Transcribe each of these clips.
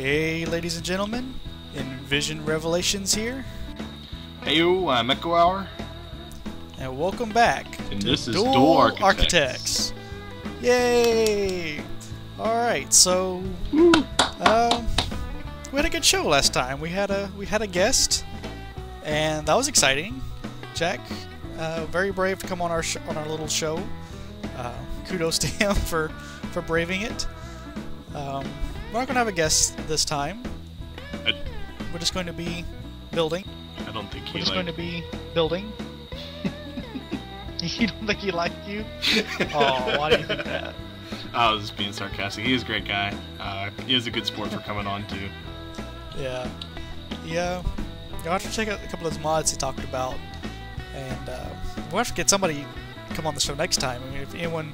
Hey, ladies and gentlemen, Envizion Revelations here, Heyo, I'm Echo Hour. and welcome back And to this is Dual Dual Architects. Yay! Alright, so we had a good show last time. We had a guest, and that was exciting. Jack, very brave to come on our little show. Kudos to him for braving it. We're not going to have a guest this time. We're just going to be building. I don't think We're just going to be building. You don't think he liked you? Oh, why do you think that? I was just being sarcastic. He is a great guy. He is a good sport for coming on too. Yeah. You'll have to check out a couple of those mods he talked about. And we'll have to get somebody to come on the show next time. I mean, if anyone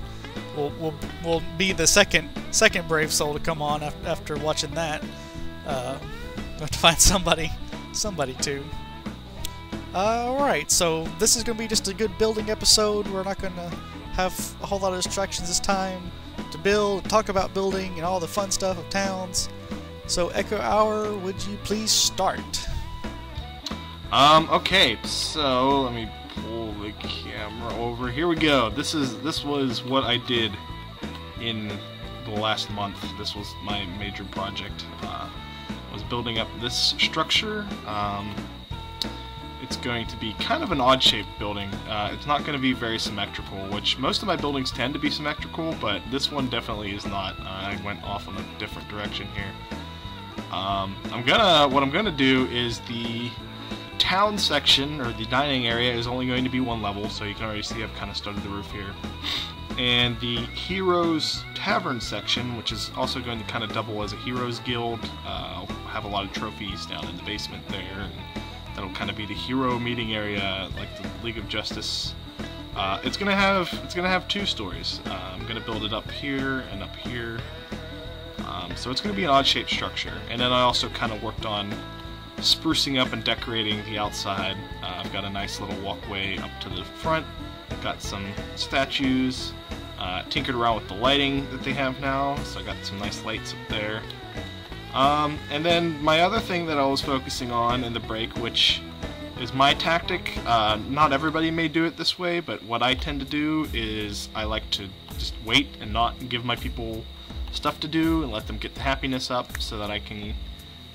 will be the second brave soul to come on after watching that. We'll have to find somebody too. Alright, so this is going to be just a good building episode. We're not going to have a whole lot of distractions this time to build, talk about building, and all the fun stuff of towns. So, Echo Hour, would you please start? Okay, so let me pull the camera over. Here we go. This was what I did in the last month. This was my major project. I was building up this structure. It's going to be kind of an odd-shaped building. It's not going to be very symmetrical, which most of my buildings tend to be symmetrical, but this one definitely is not. I went off in a different direction here. What I'm gonna do is the town section, or the dining area, is only going to be one level, so you can already see I've kind of started the roof here. And the Heroes Tavern section, which is also going to kind of double as a Heroes Guild. I'll have a lot of trophies down in the basement there, and that'll kind of be the hero meeting area, like the League of Justice. It's gonna have two stories. I'm gonna build it up here and up here. So it's gonna be an odd-shaped structure. And then I also kind of worked on sprucing up and decorating the outside. I've got a nice little walkway up to the front. Got some statues. Tinkered around with the lighting that they have now, so I got some nice lights up there. And then my other thing that I was focusing on in the break, which is my tactic, not everybody may do it this way, but what I tend to do is I like to just wait and not give my people stuff to do and let them get the happiness up so that I can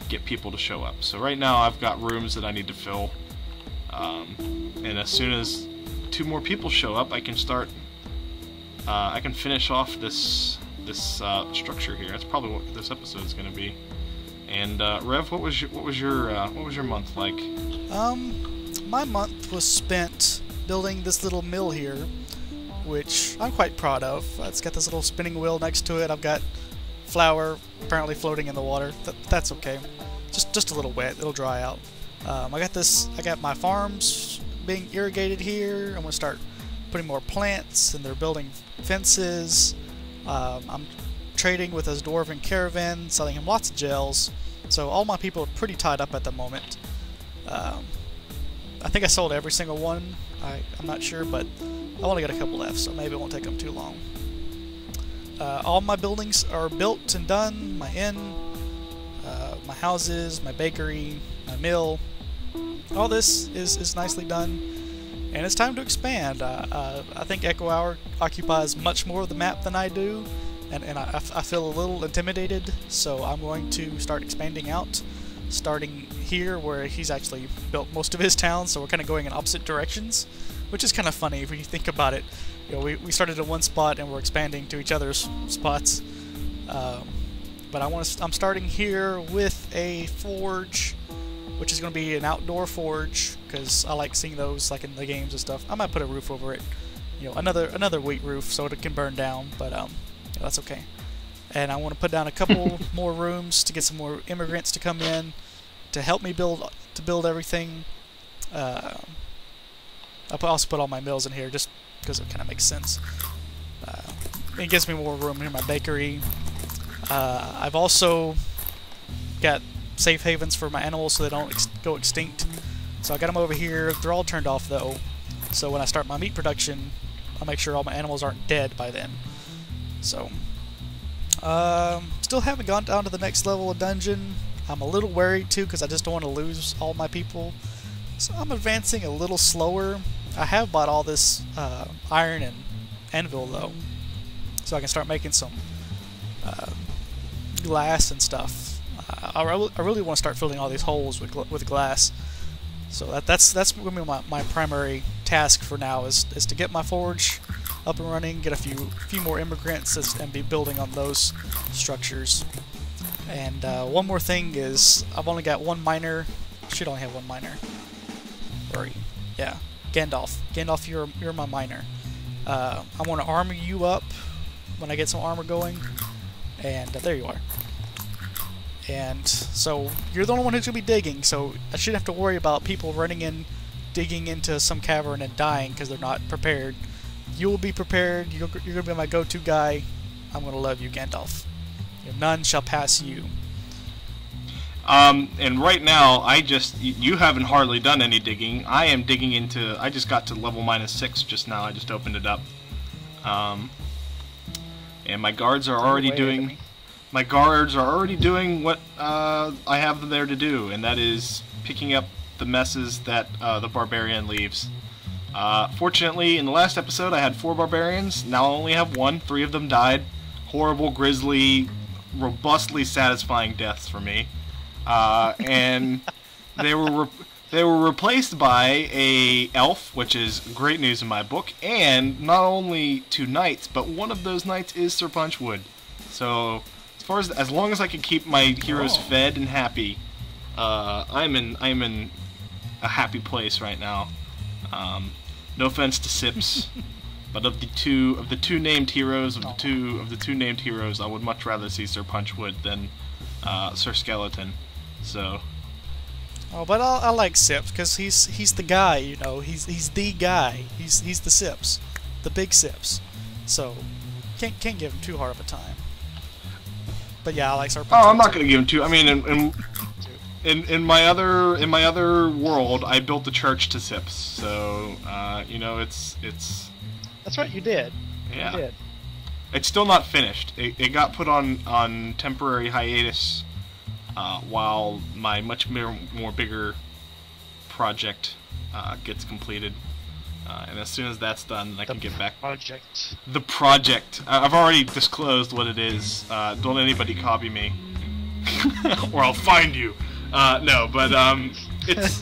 get people to show up. So right now I've got rooms that I need to fill, and as soon as 2 more people show up, I can start. I can finish off this structure here. That's probably what this episode is going to be. And Rev, what was your month like? My month was spent building this little mill here, which I'm quite proud of. It's got this little spinning wheel next to it. I've got flour apparently floating in the water. That's okay. Just a little wet. It'll dry out. I got my farms being irrigated here. I'm gonna start putting more plants, and they're building fences. I'm trading with his dwarven caravan, selling him lots of gels. So all my people are pretty tied up at the moment. I think I sold every single one. I'm not sure, but I only got a couple left, so maybe it won't take them too long. All my buildings are built and done. My inn, my houses, my bakery, my mill. All this is nicely done, and it's time to expand. I think Echo Hour occupies much more of the map than I do, and I feel a little intimidated, so I'm going to start expanding out, starting here where he's actually built most of his town, so we're kind of going in opposite directions, which is kind of funny when you think about it. You know, we started at one spot and we're expanding to each other's spots. But I'm starting here with a forge, which is going to be an outdoor forge, because I like seeing those like in the games and stuff. I might put a roof over it, you know, another wheat roof so it can burn down, but yeah, that's okay. And I want to put down a couple more rooms to get some more immigrants to come in to help me build everything. I also put all my mills in here just because it kind of makes sense. It gives me more room in my bakery. I've also got safe havens for my animals so they don't go extinct. So I got them over here. They're all turned off though. So when I start my meat production, I'll make sure all my animals aren't dead by then. So Still haven't gone down to the next level of dungeon. I'm a little wary too because I just don't want to lose all my people. So I'm advancing a little slower. I have bought all this iron and anvil though, so I can start making some glass and stuff. I really want to start filling all these holes with glass. So that's going to be my primary task for now is to get my forge up and running, get a few more immigrants, and be building on those structures. And one more thing is I've only got one miner. Should only have one miner. Or yeah, Gandalf. Gandalf, you're my miner. I want to armor you up when I get some armor going. And there you are. And so you're the only one who's going to be digging, so I shouldn't have to worry about people running in, digging into some cavern and dying because they're not prepared. You will be prepared. You're going to be my go-to guy. I'm going to love you, Gandalf. None shall pass you. And right now, you haven't hardly done any digging. I am digging into, I just got to level -6 just now. I just opened it up. And my guards are already doing... My guards are already doing what I have them there to do, and that is picking up the messes that the barbarian leaves. Fortunately, in the last episode I had 4 barbarians. Now I only have 1. 3 of them died. Horrible, grisly, robustly satisfying deaths for me. And they were replaced by a elf, which is great news in my book. And not only 2 knights, but one of those knights is Sir Punchwood. So as long as I can keep my heroes fed and happy, I'm in a happy place right now. No offense to Sips, but of the two named heroes, I would much rather see Sir Punchwood than Sir Skeleton. So. Oh, but I like Sips because he's the guy, you know. He's the guy. He's the Sips, the big Sips. So can't give him too hard of a time. But yeah, I like Sir Punchwood. Oh, I'm not gonna give him too. I mean, in my other world, I built the church to Sips. So you know, it's. That's right, you did. Yeah. You did. It's still not finished. It got put on temporary hiatus while my much more bigger project gets completed. And as soon as that's done, I can get back. The project. I've already disclosed what it is. Don't anybody copy me, or I'll find you. No, but it's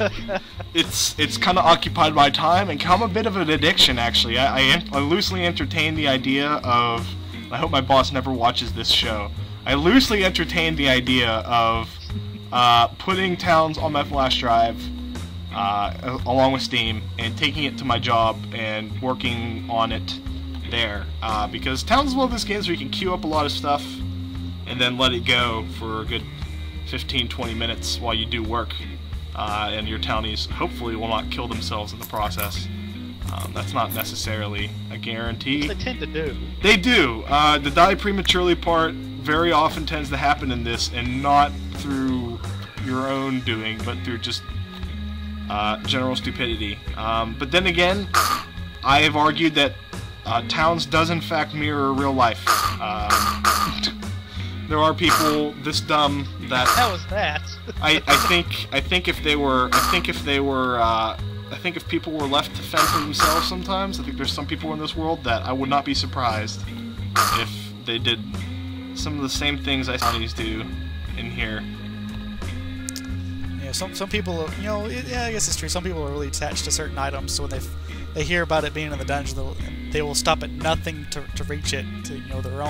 kind of occupied my time and become a bit of an addiction. Actually, I loosely entertain the idea of. I hope my boss never watches this show. I loosely entertained the idea of putting towns on my flash drive. Along with Steam, and taking it to my job and working on it there. Because Towns is one of those games where you can queue up a lot of stuff and then let it go for a good 15-20 minutes while you do work. And your townies hopefully will not kill themselves in the process. That's not necessarily a guarantee. They tend to do. They do. The die prematurely part very often tends to happen in this, and not through your own doing, but through just general stupidity. But then again, I have argued that Towns does in fact mirror real life. There are people this dumb that. How was that? I think if people were left to fend for themselves sometimes, I think there's some people in this world that I would not be surprised if they did some of the same things I do in here. Some people, you know, yeah, I guess it's true. Some people are really attached to certain items, so when they hear about it being in the dungeon, they will stop at nothing to reach it, to, you know, their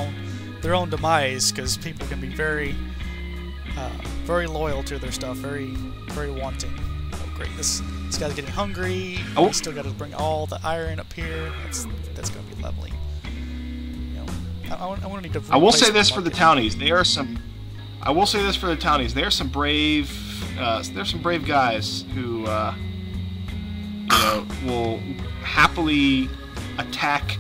own demise. Because people can be very loyal to their stuff, very wanting. Oh, great! This guy's getting hungry. Oh. We still got to bring all the iron up here. That's gonna be lovely. You know, I want to need to. I will say this for the townies: I will say this for the townies: they are some brave. There's some brave guys who, you know, will happily attack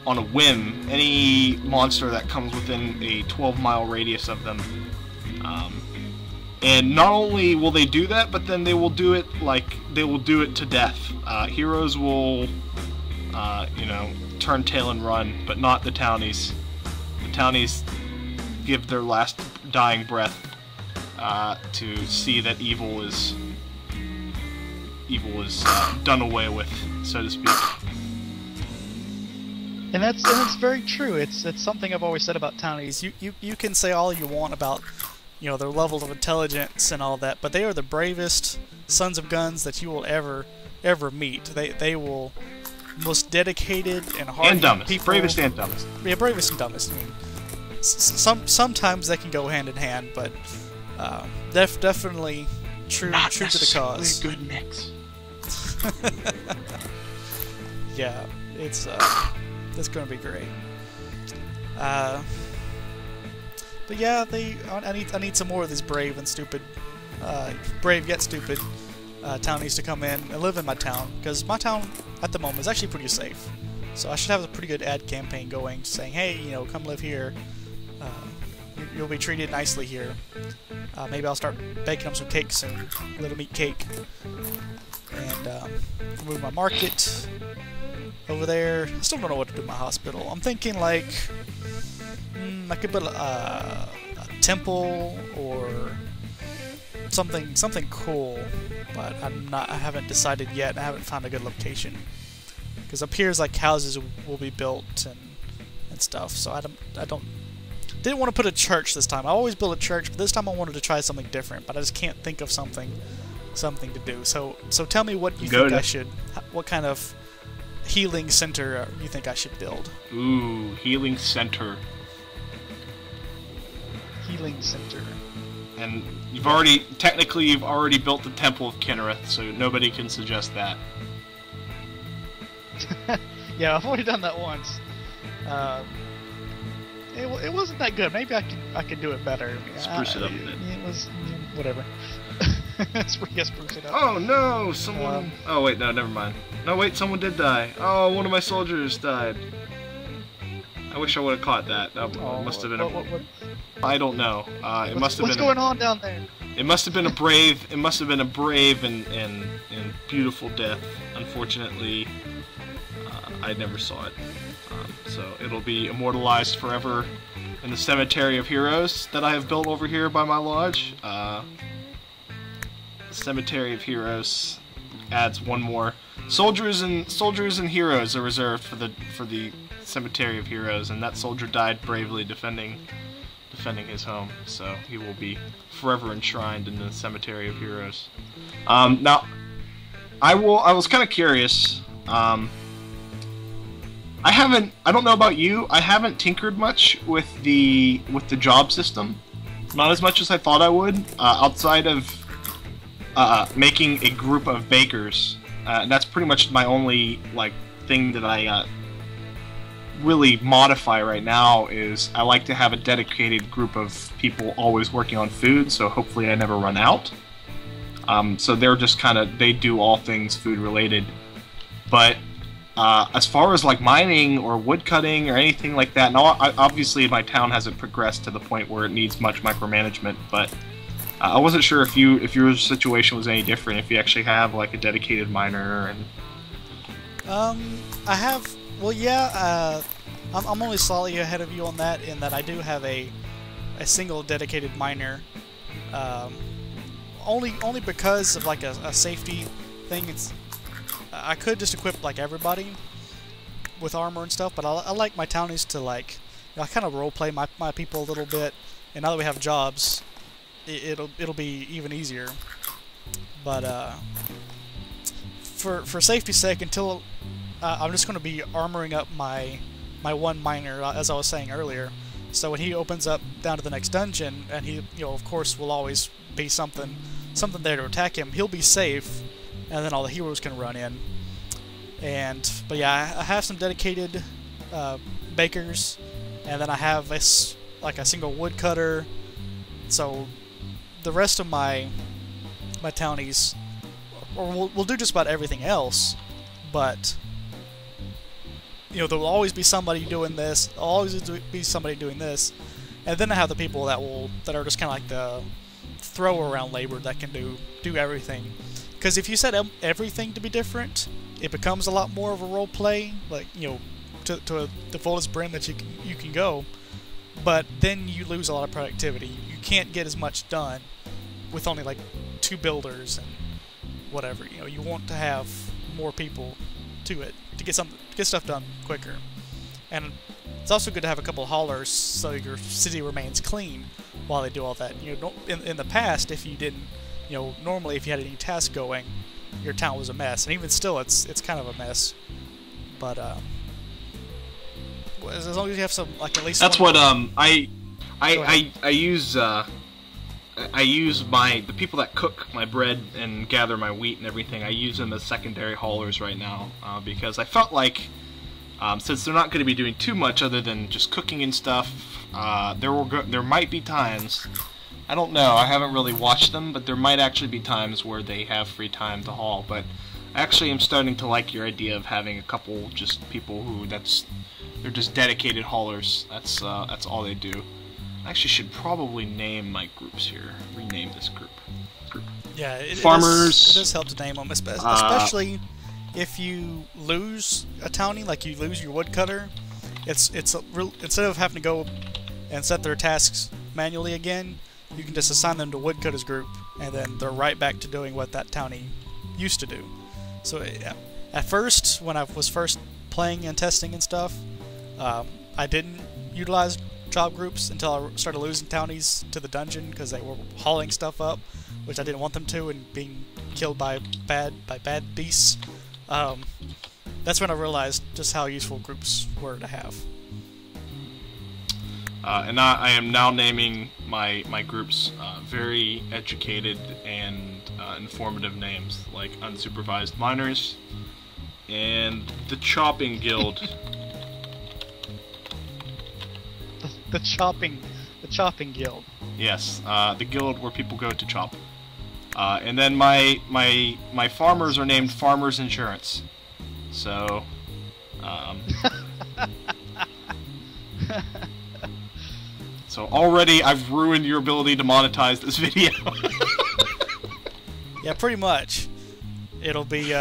on a whim any monster that comes within a 12-mile radius of them. And not only will they do that, but then they will do it to death. Heroes will, you know, turn tail and run, but not the townies. The townies give their last dying breath to see that evil is done away with, so to speak. And that's very true. It's something I've always said about Townies. You can say all you want about, you know, their level of intelligence and all that, but they are the bravest sons of guns that you will ever meet. They will most dedicated and hard and dumbest. people. Bravest and dumbest. Yeah, bravest and dumbest. I mean, sometimes they can go hand in hand, but definitely true to the cause. A good mix. Yeah, it's going to be great. But yeah, I need some more of these brave and stupid, brave yet stupid townies to come in and live in my town, because my town at the moment is actually pretty safe. So I should have a pretty good ad campaign going, saying, hey, you know, come live here. You'll be treated nicely here. Maybe I'll start baking them some cakes and little meat cake, and move my market over there. I still don't know what to do with my hospital. I'm thinking like I could build a temple or something cool, but I haven't decided yet. I haven't found a good location, because up here is like houses will be built and stuff. So I didn't want to put a church this time. I always build a church, but this time I wanted to try something different. But I just can't think of something to do. So tell me what you think I should. What kind of healing center you think I should build? Ooh, healing center. Healing center. And you've already built the Temple of Kinnereth, so nobody can suggest that. Yeah, I've already done that once. It wasn't that good. Maybe I could do it better. Spruce it up a bit. It was whatever. Spruce it up. Oh no, someone. Oh wait, no, never mind. No wait, someone did die. Oh, one of my soldiers died. I wish I would have caught that. That must have been what? I don't know. It must have been. What's going on down there? It must have been a brave. It must have been a brave and beautiful death. Unfortunately, I never saw it. So it'll be immortalized forever in the Cemetery of Heroes that I have built over here by my lodge. The Cemetery of Heroes adds one more. Soldiers and heroes are reserved for the Cemetery of Heroes, and that soldier died bravely defending his home. So he will be forever enshrined in the Cemetery of Heroes. Now, I was kind of curious. I don't know about you, I haven't tinkered much with the job system. Not as much as I thought I would, outside of making a group of bakers. And that's pretty much my only thing that I really modify right now. Is I like to have a dedicated group of people always working on food, so hopefully I never run out. So they're just they do all things food related. But as far as mining or wood cutting or anything like that, now obviously my town hasn't progressed to the point where it needs much micromanagement, but I wasn't sure if your situation was any different, if you actually have a dedicated miner. And I have. Well, yeah. I'm only slightly ahead of you on that, in that I do have a single dedicated miner. Only because of a safety thing. I could just equip everybody with armor and stuff, but I like my townies to I kind of roleplay my people a little bit, and now that we have jobs, it'll be even easier. But for safety's sake, until I'm just going to be armoring up my one miner, as I was saying earlier. So when he opens up down to the next dungeon, and he of course will always be something there to attack him, he'll be safe. And then all the heroes can run in. But yeah, I have some dedicated bakers, and then I have a single woodcutter. So the rest of my townies, or we'll do just about everything else. But there will always be somebody doing this. There'll always be somebody doing this. And then I have the people that are just kind of the throw around labor that can do everything. Because if you set everything to be different, it becomes a lot more of a role play, to the fullest brim that you can go. but then you lose a lot of productivity. You can't get as much done with only like 2 builders and whatever. You know, you want to have more people to it to get stuff done quicker. And it's also good to have a couple of haulers so your city remains clean while they do all that. You know, in the past, if you didn't, you know, normally if you had any task going, your town was a mess, and even still, it's kind of a mess. But as long as you have some, like, at least. That's what I use. I use the people that cook my bread and gather my wheat and everything. I use them as secondary haulers right now because I felt like since they're not going to be doing too much other than just cooking and stuff, there might be times. I don't know. I haven't really watched them, but there might actually be times where they have free time to haul. But actually, I'm starting to like your idea of having a couple just people who they're just dedicated haulers. That's all they do. I actually should probably name my groups here. Rename this group. Yeah, Farmers. It does help to name them, especially if you lose a townie, like you lose your woodcutter. Instead of having to go and set their tasks manually again, you can just assign them to woodcutters group, and then they're right back to doing what that townie used to do. So at first, when I was first playing and testing and stuff, I didn't utilize job groups until I started losing townies to the dungeon because they were hauling stuff up, which I didn't want them to, and being killed by bad beasts. That's when I realized just how useful groups were to have. And I am now naming my groups very educated and informative names, like Unsupervised Miners and the Chopping Guild. The chopping guild. Yes, the guild where people go to chop. And then my farmers are named Farmers Insurance. So, so already I've ruined your ability to monetize this video. Yeah, pretty much. It'll be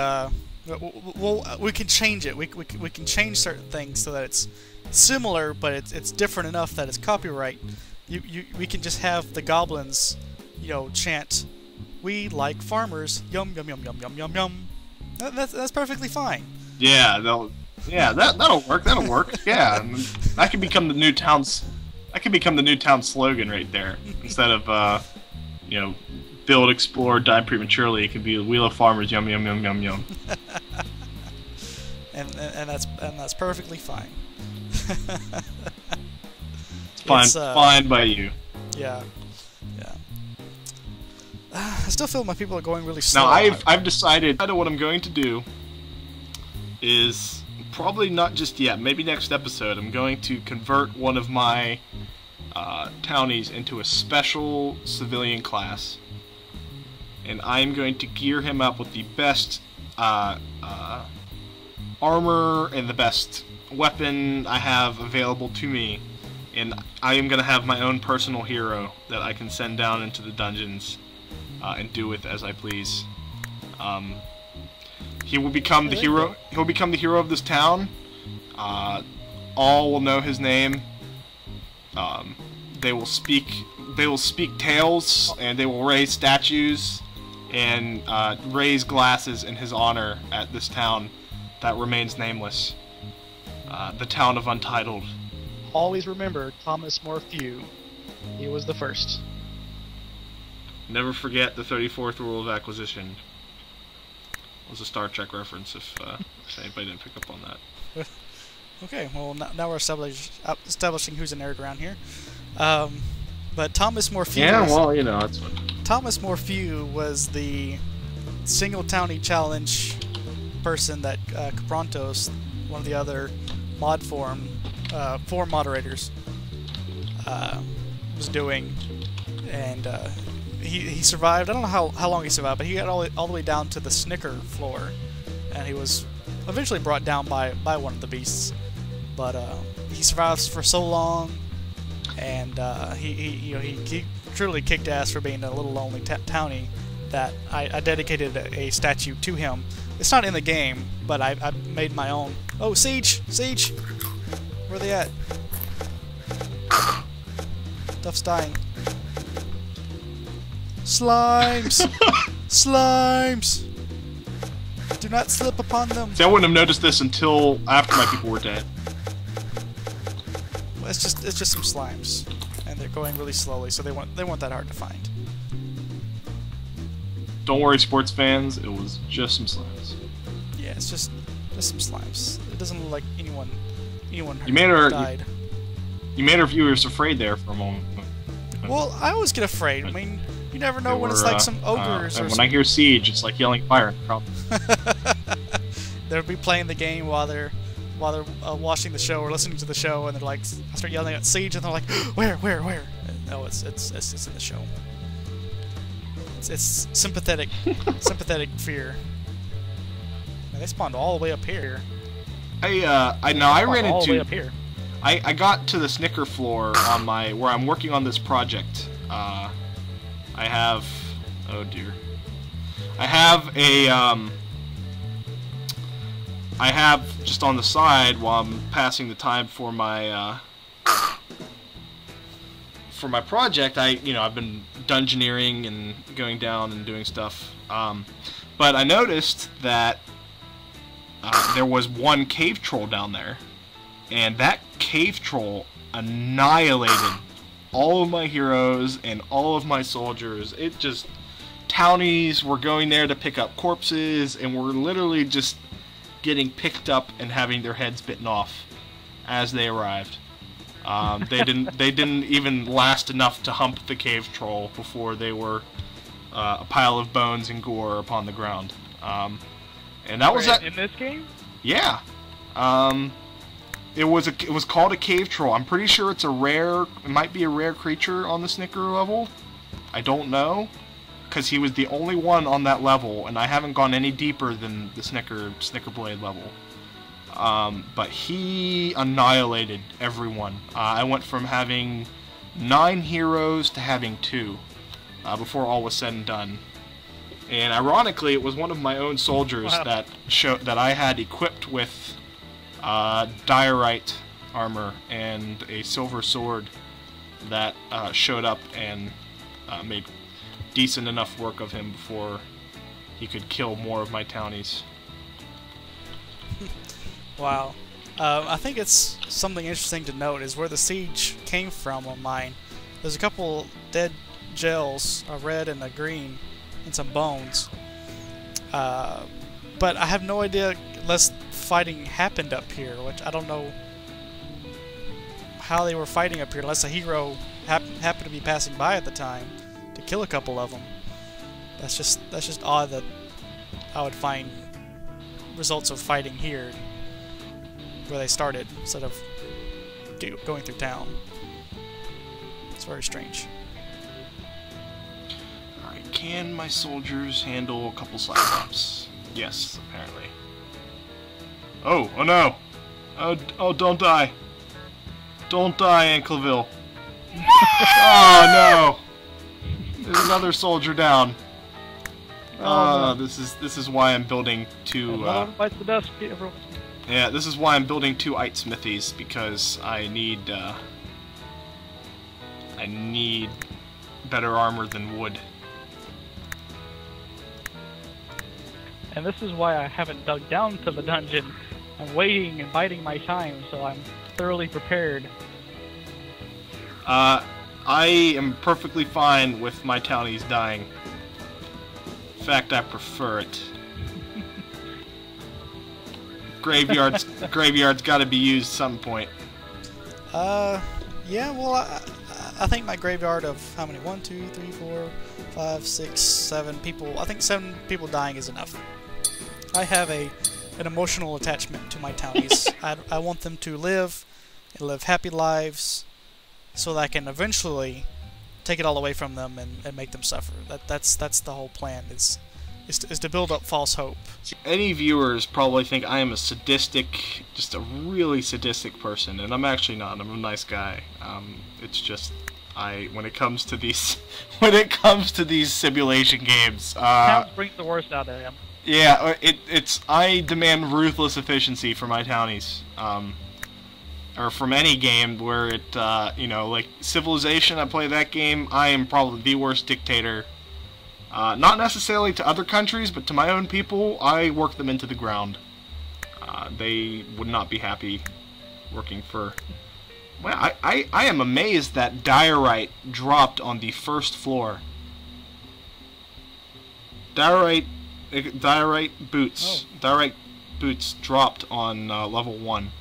we can change it. We can change certain things so that it's similar, but it's different enough that it's copyright. We can just have the goblins, you know, chant, "We like farmers, yum yum yum yum yum yum yum." That's perfectly fine. Yeah, that'll work. That'll work. Yeah, that can become the new town's. That can become the new town slogan right there. Instead of you know, build, explore, die prematurely, it could be "We love farmers, yum yum yum yum yum." and that's perfectly fine. It's fine by you. Yeah. I still feel my people are going really slow. Now I've decided what I'm going to do is probably not just yet. Maybe next episode I'm going to convert one of my townies into a special civilian class, and I'm going to gear him up with the best armor and the best weapon I have available to me, and I am going to have my own personal hero that I can send down into the dungeons and do with as I please. He will become the hero. He'll become the hero of this town. All will know his name. They will speak tales, and they will raise statues and raise glasses in his honor at this town that remains nameless. The town of Untitled. Always remember Thomas Morphew. He was the first. Never forget the 34th rule of acquisition. It was a Star Trek reference if anybody didn't pick up on that. Okay, well now we're establishing who's a nerd around here. But Thomas Morphew. Yeah, well, you know, that's what. Thomas Morphew was the single townie challenge person that Caprontos, one of the other mod forum moderators, was doing, and he survived. I don't know how long he survived, but he got all the way down to the Snicker floor, and he was eventually brought down by one of the beasts. But he survived for so long, and he truly kicked ass for being a little lonely townie that I dedicated a statue to him. It's not in the game, but I made my own. Oh, Siege! Where are they at? Stuff's dying. Slimes! Slimes! Do not slip upon them. See, I wouldn't have noticed this until after my people were dead. Well, it's just some slimes, and they're going really slowly, so they weren't that hard to find. Don't worry, sports fans. It was just some slimes. Yeah, it's just some slimes. It doesn't look like anyone died. You made our viewers afraid there for a moment. Well, I always get afraid. I mean, you never know when it's like some ogres and or when I hear siege, it's like yelling fire. They'll be playing the game while they're watching the show or listening to the show, and they're like, I start yelling at siege, and they're like, where? And, no, it's in the show. It's sympathetic fear. Man, they spawned all the way up here. I ran all the way into. up here. I got to the Snicker floor on where I'm working on this project. I have, oh dear, I have just on the side while I'm passing the time for my project. I've been dungeoneering and going down and doing stuff. But I noticed that there was one cave troll down there, and that cave troll annihilated all of my heroes and all of my soldiers. It just, townies were going there to pick up corpses, and were literally just getting picked up and having their heads bitten off as they arrived. They didn't even last enough to hump the cave troll before they were a pile of bones and gore upon the ground. And that was that in this game. Yeah. It was called a cave troll. I'm pretty sure it might be a rare creature on the Snicker level. I don't know, because he was the only one on that level, and I haven't gone any deeper than the Snicker Blade level. But he annihilated everyone. I went from having 9 heroes to having 2 before all was said and done. And ironically, it was one of my own soldiers that I had equipped with diorite armor and a silver sword that showed up and made decent enough work of him before he could kill more of my townies. Wow. I think it's something interesting to note is where the siege came from on mine. There's a couple dead gels, a red and a green, and some bones. But I have no idea unless fighting happened up here, which I don't know how they were fighting up here unless a hero happened to be passing by at the time to kill a couple of them. That's just odd that I would find results of fighting here where they started instead of going through town. It's very strange. Alright, can my soldiers handle a couple Cyclops? Yes, apparently. Oh no! Oh, don't die! Don't die, Anklaville! Oh no! There's another soldier down. Oh, no. This is why I'm building 2. Bites the dust, everyone. Yeah, this is why I'm building 2 Ite Smithies, because I need better armor than wood. And this is why I haven't dug down to the dungeon. I'm waiting and biding my time, so I'm thoroughly prepared. I am perfectly fine with my townies dying. In fact, I prefer it. Graveyard's got to be used at some point. Yeah, well, I think my graveyard of how many? 1, 2, 3, 4, 5, 6, 7 people. I think 7 people dying is enough. I have an emotional attachment to my townies. I want them to live and live happy lives, so that I can eventually take it all away from them and make them suffer. That's the whole plan. Is to build up false hope. Any viewers probably think I am a sadistic, just a really sadistic person, and I'm actually not. I'm a nice guy. It's just when it comes to these simulation games, Towns bring the worst out of them. Yeah, I demand ruthless efficiency for my townies. or from any game where it, you know, like Civilization, I play that game, I am probably the worst dictator. Not necessarily to other countries, but to my own people, I work them into the ground. They would not be happy working for... Well, I am amazed that diorite dropped on the first floor. Diorite boots. Oh. Diorite boots dropped on level 1.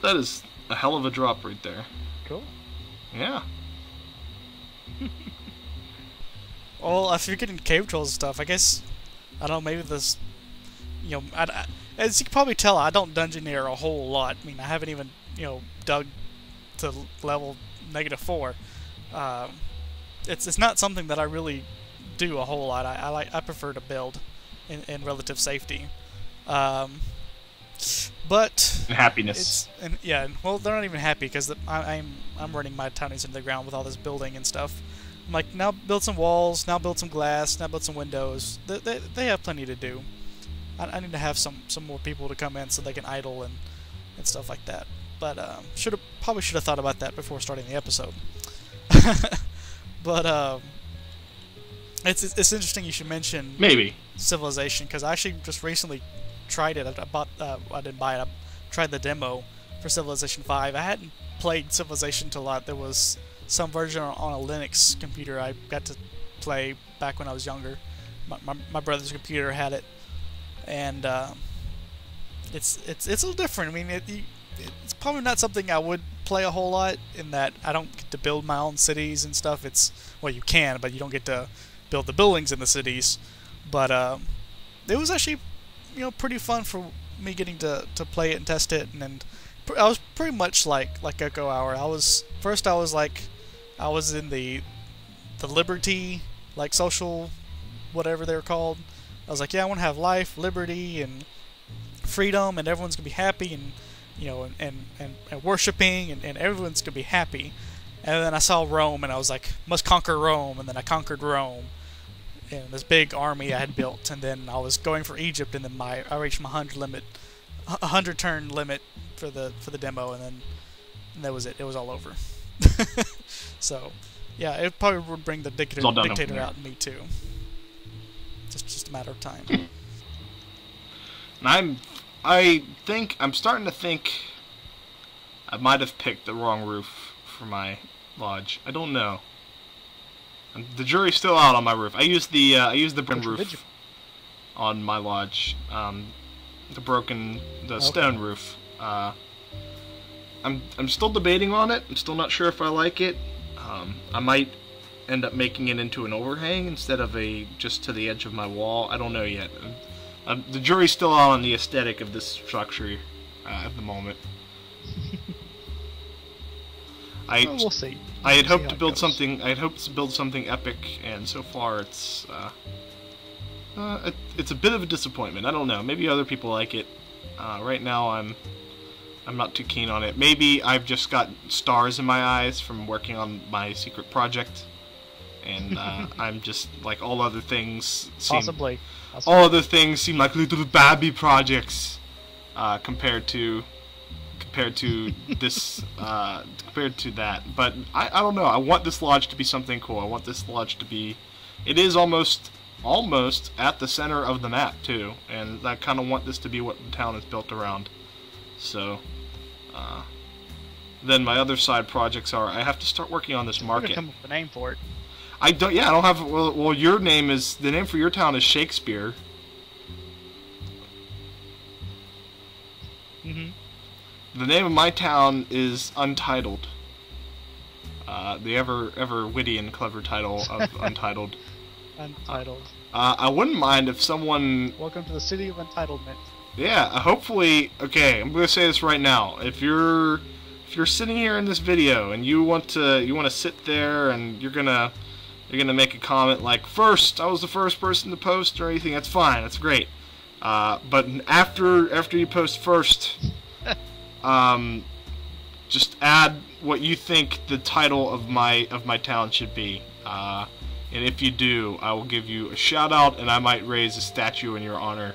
That is a hell of a drop right there. Cool. Yeah. Well, if you're getting cave trolls and stuff, I guess, I don't know, maybe this, you know, as you can probably tell, I don't dungeoneer a whole lot. I mean, I haven't even, you know, dug to level -4. It's not something that I really do a whole lot. I prefer to build in relative safety. But And happiness. well, they're not even happy because I'm running my townies into the ground with all this building and stuff. I'm like, now build some walls, now build some glass, now build some windows. They have plenty to do. I need to have some more people to come in so they can idle and stuff like that. But probably should have thought about that before starting the episode. But it's interesting you should mention Maybe. Civilization, because I actually just recently tried it. I didn't buy it. I tried the demo for Civilization 5. I hadn't played Civilization a lot. There was some version on a Linux computer I got to play back when I was younger. My brother's computer had it, and it's a little different. I mean, it's probably not something I would play a whole lot, in that I don't get to build my own cities and stuff. Well, you can, but you don't get to build the buildings in the cities. But it was actually, you know, pretty fun for me getting to play it and test it, and I was pretty much like Echo Hour. I was in the Liberty, like, social, whatever they were called. I was like, yeah, I want to have life, liberty, and freedom, and everyone's gonna be happy, and you know, and worshiping, and everyone's gonna be happy. And then I saw Rome, and I was like, must conquer Rome, and then I conquered Rome, and this big army I had built. And then I was going for Egypt, and then I reached my 100 turn limit for the demo, and that was it. It was all over. So, yeah, it probably would bring the dictator out in me too. Just a matter of time. And I'm starting to think I might have picked the wrong roof for my lodge. I don't know. The jury's still out on my roof. I used the brick roof on my lodge. The stone roof. I'm still debating on it. I'm still not sure if I like it. I might end up making it into an overhang instead of just to the edge of my wall. I don't know yet. The jury's still out on the aesthetic of this structure at the moment. We'll see. I had hoped to build something. I had hoped to build something epic, and so far it's a bit of a disappointment. I don't know. Maybe other people like it. Right now, I'm not too keen on it. Maybe I've just got stars in my eyes from working on my secret project, and I'm just like all other things. Possibly. All other things seem like little baby projects compared to this, compared to that. But I don't know. I want this lodge to be something cool. I want this lodge to be. It is almost at the center of the map too, and I kind of want this to be what the town is built around. So, then my other side projects are I have to start working on this market. Come up with a name for it. I don't have. Well, your name is the name for your town is Shakespeare. Mhm. The name of my town is Untitled. The ever witty and clever title of Untitled. Untitled. I wouldn't mind if someone. Welcome to the city of entitlement. Yeah, hopefully. Okay, I'm gonna say this right now. If you're sitting here in this video and you want to sit there and you're gonna make a comment like, "First, I was the first person to post," or anything, that's fine. That's great. But after you post first, just add what you think the title of my town should be. And if you do, I will give you a shout out, and I might raise a statue in your honor.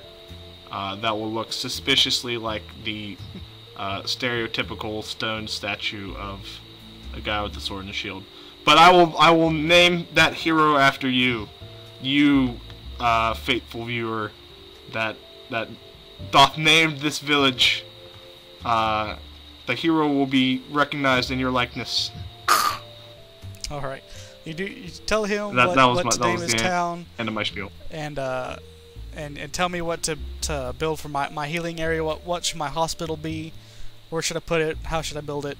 That will look suspiciously like the stereotypical stone statue of a guy with a sword and a shield. But I will name that hero after you, faithful viewer, that doth named this village. The hero will be recognized in your likeness. All right. You tell him that what was to name his town. End of my spiel. And tell me what to build for my healing area. What should my hospital be? Where should I put it? How should I build it?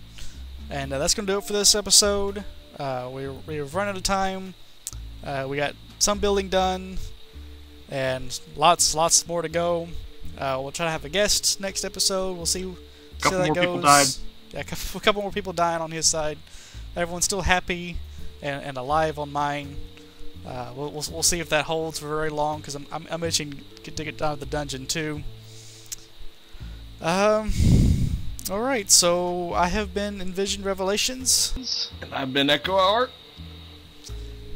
And that's gonna do it for this episode. We've run out of time. We got some building done, and lots more to go. We'll try to have a guest next episode. We'll see. A couple more people died. Yeah, a couple more people dying on his side. Everyone's still happy and alive on mine. We'll see if that holds for very long, because I'm itching to get down to the dungeon too. Alright, so I have been Envizion Revelations. And I've been Echo Art.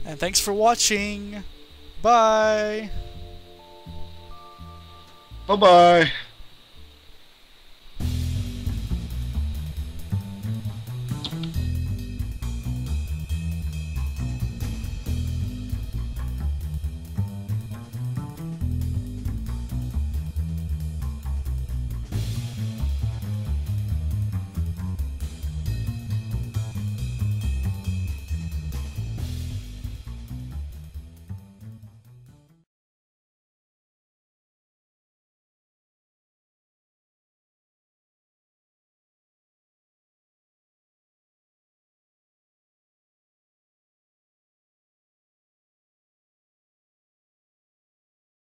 And thanks for watching. Bye. Bye-bye.